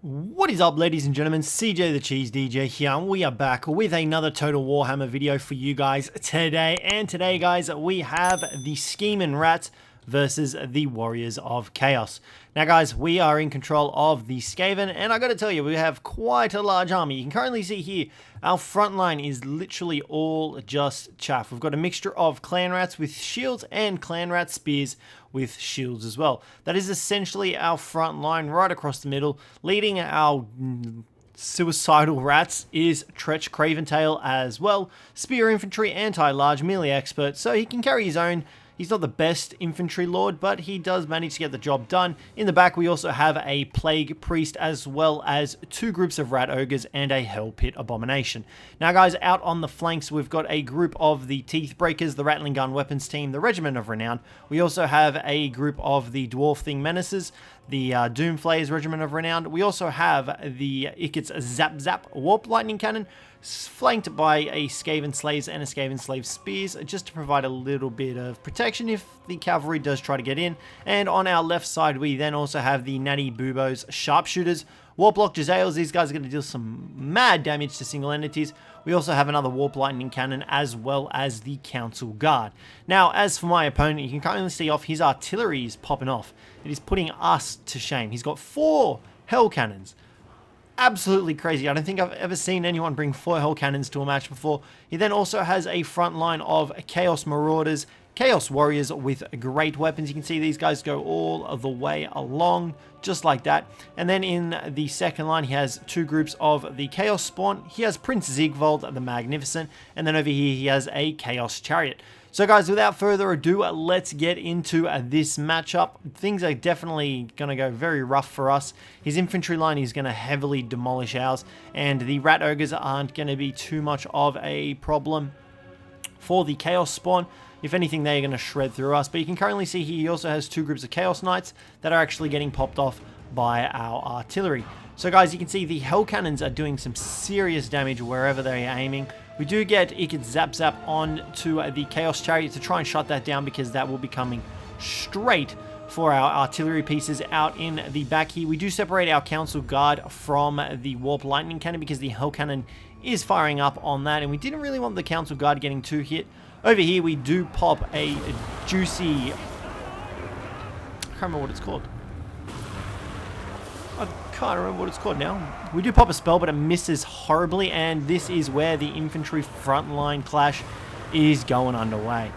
What is up, ladies and gentlemen? Cjthecheesedj here, and we are back with another Total Warhammer video for you guys today. And today, guys, we have the Skaven Rats versus the Warriors of Chaos. Now, guys, we are in control of the Skaven, and I got to tell you, we have quite a large army. You can currently see here, our front line is literally all just chaff. We've got a mixture of clan rats with shields and clan rat spears with shields as well. That is essentially our front line right across the middle. Leading our suicidal rats is Tretch Craventail as well. Spear infantry, anti-large, melee expert, so he can carry his own. He's not the best infantry lord, but he does manage to get the job done. In the back, we also have a plague priest, as well as two groups of rat ogres and a Hellpit abomination. Now, guys, out on the flanks, we've got a group of the teeth breakers, the rattling gun weapons team, the regiment of renown. We also have a group of the dwarf thing menaces, the Doomflayers regiment of renown. We also have the Ikit's Zap Zap warp lightning cannon, flanked by a Skaven slaves and a Skaven slave spears, just to provide a little bit of protection if the cavalry does try to get in. And on our left side, we then also have the Natty Bubo's sharpshooters, warp block Jezzails. These guys are going to deal some mad damage to single entities. We also have another warp lightning cannon, as well as the council guard. Now, as for my opponent, you can currently see off his artillery is popping off. It is putting us to shame. He's got 4 hell cannons. Absolutely crazy. I don't think I've ever seen anyone bring 4 hell cannons to a match before. He then also has a front line of Chaos Marauders, Chaos Warriors with great weapons. You can see these guys go all the way along, just like that. And then in the second line, he has 2 groups of the Chaos Spawn. He has Prince Ziegwald the Magnificent, and then over here he has a Chaos Chariot. So, guys, without further ado, let's get into this matchup. Things are definitely going to go very rough for us. His infantry line is going to heavily demolish ours, and the rat ogres aren't going to be too much of a problem for the Chaos Spawn. If anything, they're going to shred through us. But you can currently see he also has 2 groups of Chaos Knights that are actually getting popped off by our artillery. So, guys, you can see the Hell Cannons are doing some serious damage wherever they're aiming. We do get Ikit Zap Zap on to the Chaos Chariot to try and shut that down, because that will be coming straight for our artillery pieces out in the back here. We do separate our Council Guard from the Warp Lightning Cannon, because the Hell Cannon is firing up on that, and we didn't really want the Council Guard getting too hit. Over here, we do pop a juicy... I can't remember what it's called. I can't remember what it's called now. We do pop a spell, but it misses horribly, and this is where the infantry frontline clash is going underway.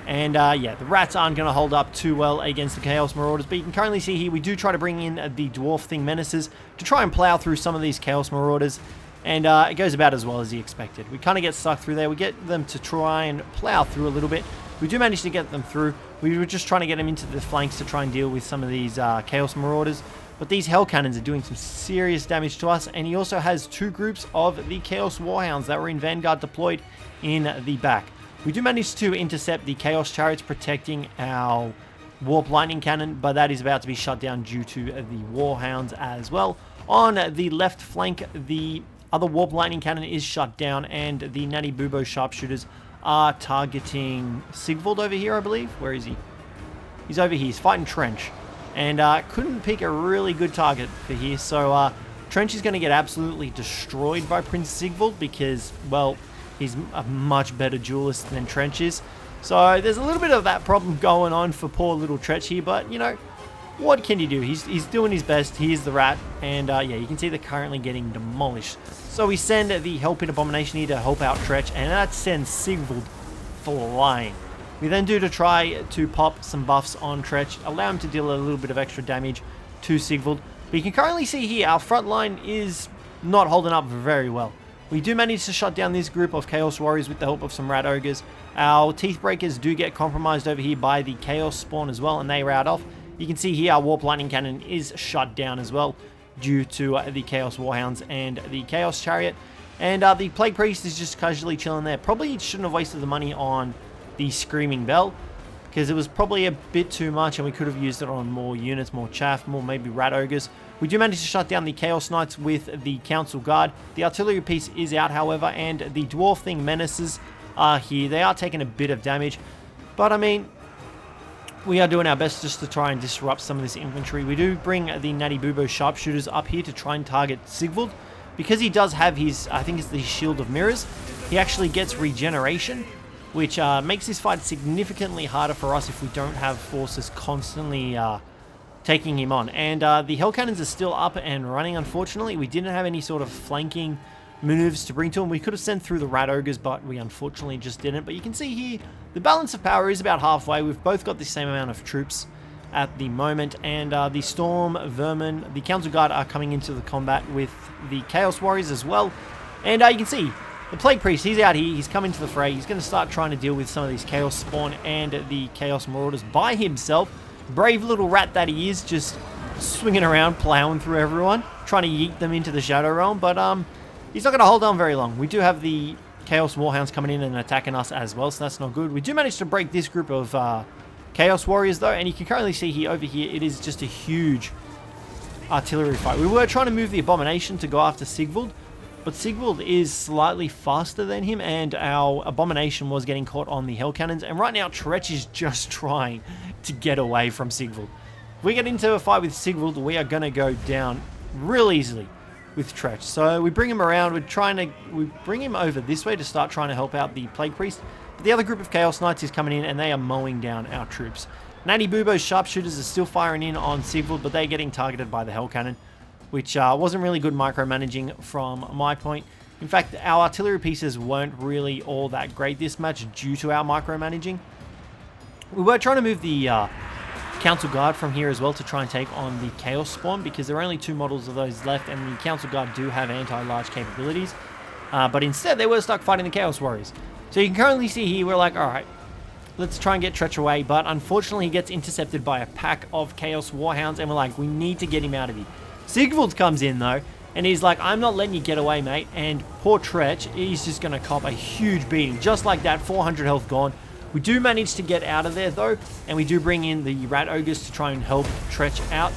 And yeah, the rats aren't going to hold up too well against the Chaos Marauders, but you can currently see here we do try to bring in the Dwarf Thing Menaces to try and plow through some of these Chaos Marauders, and it goes about as well as he expected. We kind of get stuck through there. We get them to try and plow through a little bit. We do manage to get them through. We were just trying to get them into the flanks to try and deal with some of these Chaos Marauders. But these Hell Cannons are doing some serious damage to us, and he also has 2 groups of the Chaos Warhounds that were in Vanguard deployed in the back. We do manage to intercept the Chaos Chariots protecting our Warp Lightning Cannon, but that is about to be shut down due to the Warhounds as well. On the left flank, the other Warp Lightning Cannon is shut down, and the Natty Bubo Sharpshooters are targeting Sigvald over here, I believe. Where is he? He's over here. He's fighting Trench. And couldn't pick a really good target for here. So Trench is going to get absolutely destroyed by Prince Sigvald, because, well, he's a much better duelist than Trench is. So there's a little bit of that problem going on for poor little Trench here. But, you know, what can you do? He's doing his best. He is the rat. And, yeah, you can see they're currently getting demolished. So we send the Hellpit Abomination here to help out Trench, and that sends Sigvald flying. We then do to try to pop some buffs on Tretch, allow him to deal a little bit of extra damage to Sigvald. But you can currently see here, our front line is not holding up very well. We do manage to shut down this group of Chaos Warriors with the help of some Rat Ogres. Our Teeth Breakers do get compromised over here by the Chaos Spawn as well, and they rout off. You can see here our Warp Lightning Cannon is shut down as well due to the Chaos Warhounds and the Chaos Chariot. And the Plague Priest is just casually chilling there. Probably shouldn't have wasted the money on the Screaming Bell, because it was probably a bit too much, and we could have used it on more units, more chaff, more maybe Rat Ogres. We do manage to shut down the Chaos Knights with the Council Guard. The artillery piece is out, however, and the Dwarf Thing Menaces are here. They are taking a bit of damage, but I mean, we are doing our best just to try and disrupt some of this infantry. We do bring the Natty Bubo sharpshooters up here to try and target Sigvald. Because he does have his, I think it's the Shield of Mirrors, he actually gets regeneration, which makes this fight significantly harder for us if we don't have forces constantly taking him on. And the Hell Cannons are still up and running, unfortunately. We didn't have any sort of flanking moves to bring to him. We could have sent through the Rat Ogres, but we unfortunately just didn't. But you can see here, the balance of power is about halfway. We've both got the same amount of troops at the moment, and the Storm, Vermin, the Council Guard are coming into the combat with the Chaos Warriors as well. And you can see, the Plague Priest, he's out here, he's come into the fray. He's going to start trying to deal with some of these Chaos Spawn and the Chaos Marauders by himself. Brave little rat that he is, just swinging around, plowing through everyone, trying to yeet them into the Shadow Realm, but he's not going to hold on very long. We do have the Chaos Warhounds coming in and attacking us as well, so that's not good. We do manage to break this group of Chaos Warriors though, and you can currently see here, over here, it is just a huge artillery fight. We were trying to move the Abomination to go after Sigvald, but Sigvald is slightly faster than him, and our Abomination was getting caught on the Hell Cannons, and right now Tretch is just trying to get away from Sigvald. If we get into a fight with Sigvald, we are going to go down real easily with Tretch. So we bring him around, we bring him over this way to start trying to help out the Plague Priest. But the other group of Chaos Knights is coming in and they are mowing down our troops. Natty Bubo's sharpshooters are still firing in on Sigvald, but they're getting targeted by the Hell Cannon, which wasn't really good micromanaging from my point. In fact, our artillery pieces weren't really all that great this match due to our micromanaging. We were trying to move the Council Guard from here as well to try and take on the Chaos Spawn, because there are only 2 models of those left, and the Council Guard do have anti-large capabilities. But instead, they were stuck fighting the Chaos Warriors. So you can currently see here, we're like, alright, let's try and get Tretch away, but unfortunately he gets intercepted by a pack of Chaos Warhounds, and we're like, we need to get him out of here. Sigvald comes in though, and he's like, I'm not letting you get away, mate, and poor Tretch, he's just going to cop a huge beating. Just like that, 400 health gone. We do manage to get out of there though, and we do bring in the Rat Ogres to try and help Tretch out.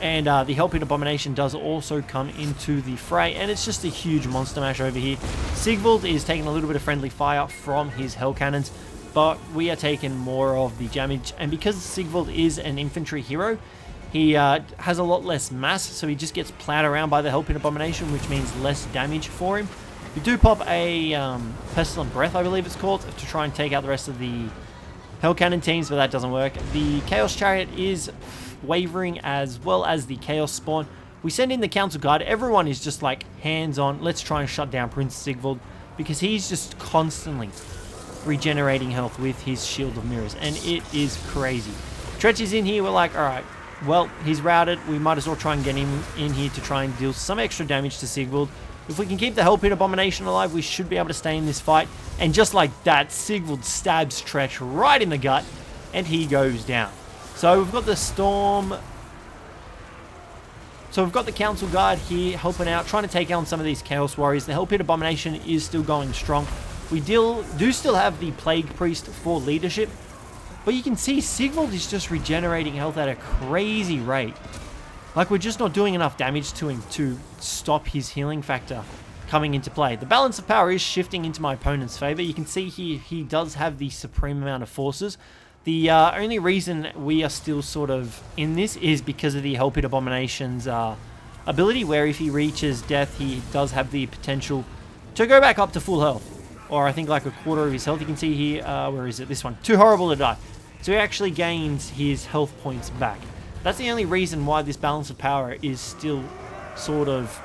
And the Hellpit Abomination does also come into the fray, and it's just a huge monster mash over here. Sigvald is taking a little bit of friendly fire from his Hell Cannons, but we are taking more of the damage. And because Sigvald is an infantry hero, he has a lot less mass, so he just gets plowed around by the Hellpit Abomination, which means less damage for him. We do pop a Pestilent Breath, I believe it's called, to try and take out the rest of the Hell Cannon teams, but that doesn't work. The Chaos Chariot is wavering, as well as the Chaos Spawn. We send in the Council Guard. Everyone is just like hands-on. Let's try and shut down Prince Sigvald, because he's just constantly regenerating health with his Shield of Mirrors, and it is crazy. Tretch is in here. We're like, alright, well, he's routed. We might as well try and get him in here to try and deal some extra damage to Sigvald. If we can keep the Hellpit Abomination alive, we should be able to stay in this fight. And just like that, Sigvald stabs Tretch right in the gut, and he goes down. So we've got the Storm. So we've got the Council Guard here helping out, trying to take on some of these Chaos Warriors. The Hellpit Abomination is still going strong. We do still have the Plague Priest for leadership, but you can see Sigvald is just regenerating health at a crazy rate. Like, we're just not doing enough damage to him to stop his healing factor coming into play. The balance of power is shifting into my opponent's favor. You can see here he does have the supreme amount of forces. The only reason we are still sort of in this is because of the Hellpit Abomination's ability, where if he reaches death, he does have the potential to go back up to full health. Or I think like a quarter of his health. You can see here, where is it? This one. Too horrible to die. So he actually gains his health points back. That's the only reason why this balance of power is still sort of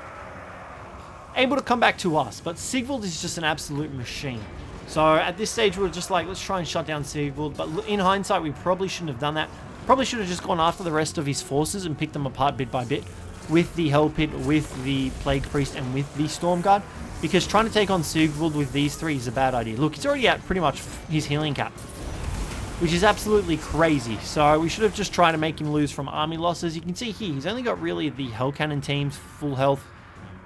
able to come back to us. But Sigvald is just an absolute machine. So at this stage, we're just like, let's try and shut down Sigvald. But in hindsight, we probably shouldn't have done that. Probably should have just gone after the rest of his forces and picked them apart bit by bit with the Hellpit, with the Plague Priest, and with the Storm Guard. Because trying to take on Sigvald with these three is a bad idea. Look, he's already at pretty much his healing cap, which is absolutely crazy. So we should have just tried to make him lose from army losses. You can see here, he's only got really the Hell Cannon teams, full health,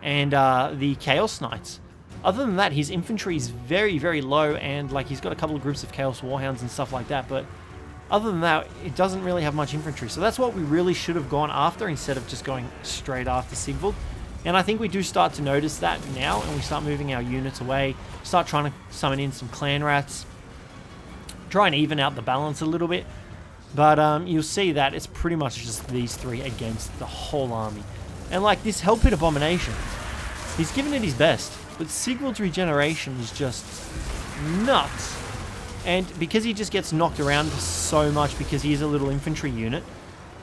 and the Chaos Knights. Other than that, his infantry is very, very low, and like he's got a couple of groups of Chaos Warhounds and stuff like that, but other than that, it doesn't really have much infantry. So that's what we really should have gone after instead of just going straight after Sigvald. And I think we do start to notice that now, and we start moving our units away, start trying to summon in some clan rats, try and even out the balance a little bit. But you'll see that it's pretty much just these three against the whole army. And like this Hellpit Abomination, he's given it his best, but Sigvald's regeneration is just nuts. And because he just gets knocked around so much because he is a little infantry unit,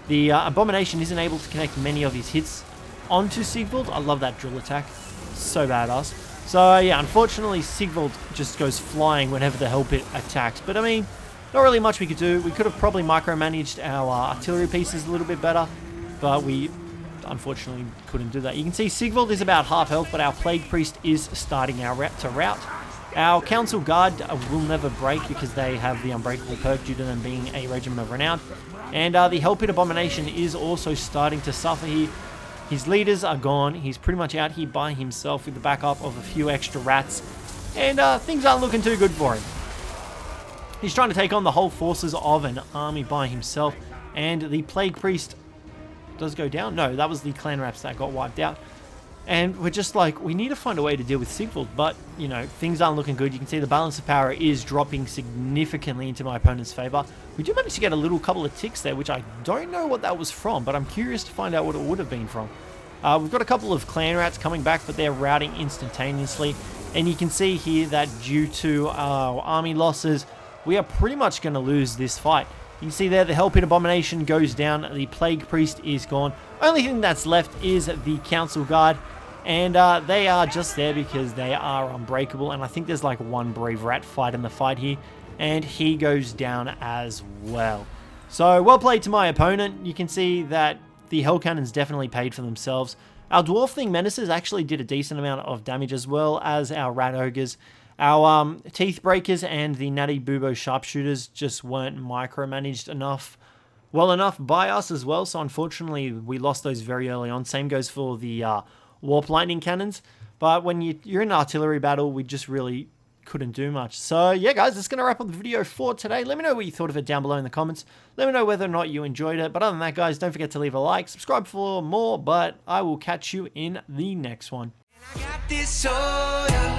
the Abomination isn't able to connect many of his hits onto Sigvald. I love that drill attack. So badass. So yeah, unfortunately Sigvald just goes flying whenever the Hellpit attacks. But I mean, not really much we could do. We could have probably micromanaged our artillery pieces a little bit better, but we unfortunately couldn't do that. You can see Sigvald is about half health, but our Plague Priest is starting our rout. Our Council Guard will never break because they have the Unbreakable perk due to them being a Regiment of Renown. And the Hellpit Abomination is also starting to suffer here. His leaders are gone. He's pretty much out here by himself with the backup of a few extra rats. And things aren't looking too good for him. He's trying to take on the whole forces of an army by himself. And the Plague Priest does go down. No, that was the clan rats that got wiped out. And we're just like, we need to find a way to deal with Sigvald, but, you know, things aren't looking good. You can see the balance of power is dropping significantly into my opponent's favor. We do manage to get a couple of ticks there, which I don't know what that was from, but I'm curious to find out what it would have been from. We've got a couple of clan rats coming back, but they're routing instantaneously. And you can see here that due to our army losses, we are pretty much going to lose this fight. You can see there the Hellpit Abomination goes down, the Plague Priest is gone. Only thing that's left is the Council Guard, and they are just there because they are unbreakable, and I think there's like one brave rat fight in the fight here, and he goes down as well. So well played to my opponent. You can see that the Hell Cannons definitely paid for themselves. Our Dwarf Thing Menaces actually did a decent amount of damage, as well as our Rat Ogres. Our Teeth Breakers and the Natty Bubo Sharpshooters just weren't micromanaged well enough by us as well. So unfortunately, we lost those very early on. Same goes for the Warp Lightning Cannons. But when you're in an artillery battle, we just really couldn't do much. So yeah, guys, that's going to wrap up the video for today. Let me know what you thought of it down below in the comments. Let me know whether or not you enjoyed it. But other than that, guys, don't forget to leave a like, subscribe for more. But I will catch you in the next one. I got this soda.